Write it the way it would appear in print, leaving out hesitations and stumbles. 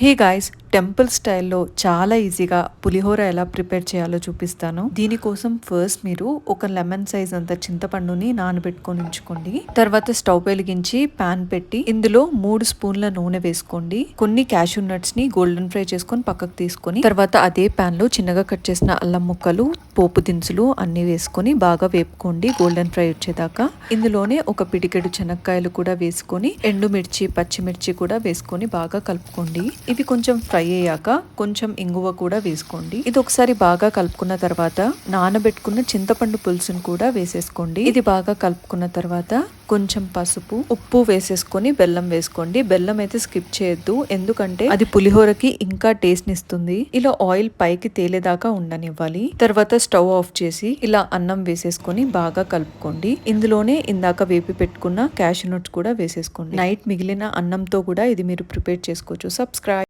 Hey guys, temple స్టైల్లో చాలా ఈజీగా పులిహోర ఎలా ప్రిపేర్ చేయాలో చూపిస్తాను. దీనికోసం ఫస్ట్ మీరు ఒక లెమన్ సైజ్ అంత చింతపండుని నానబెట్టుకొని ఉంచుకోండి. తర్వాత స్టవ్ వెలిగించి పాన్ పెట్టి ఇందులో 3 స్పూన్ల నూనె వేసుకోండి. కొన్ని క్యాషూ నట్స్ ని గోల్డెన్ ఫ్రై చేసుకొని పక్కకు తీసుకొని తర్వాత అదే పాన్ లో చిన్నగా కట్ చేసిన అల్లం ముక్కలు, పోపు దినుసులు అన్ని వేసుకొని బాగా వేపుకోండి గోల్డెన్ ఫ్రై వచ్చేదాకా. ఇందులోనే ఒక పిడికెడు శనక్కాయలు కూడా వేసుకొని ఎండుమిర్చి, పచ్చిమిర్చి కూడా వేసుకొని బాగా కలుపుకోండి. ఇవి కొంచెం ఫ్రై అయ్యాక కొంచెం ఇంగువ కూడా వేసుకోండి. ఇది ఒకసారి బాగా కలుపుకున్న తర్వాత నానబెట్టుకున్న చింతపండు పులుసును కూడా వేసేసుకోండి. ఇది బాగా కలుపుకున్న తర్వాత కొంచెం పసుపు, ఉప్పు వేసేసుకొని బెల్లం వేసుకోండి. బెల్లం అయితే స్కిప్ చేయొద్దు, ఎందుకంటే అది పులిహోరకి ఇంకా టేస్ట్ నిస్తుంది. ఇలా ఆయిల్ పైకి తేలేదాకా ఉండనివ్వాలి. తర్వాత స్టవ్ ఆఫ్ చేసి ఇలా అన్నం వేసేసుకొని బాగా కలుపుకోండి. ఇందులోనే ఇందాక వేపి పెట్టుకున్న క్యాషూ నట్స్ కూడా వేసేసుకోండి. నైట్ మిగిలిన అన్నంతో కూడా ఇది మీరు ప్రిపేర్ చేసుకోవచ్చు. సబ్స్క్రైబ్.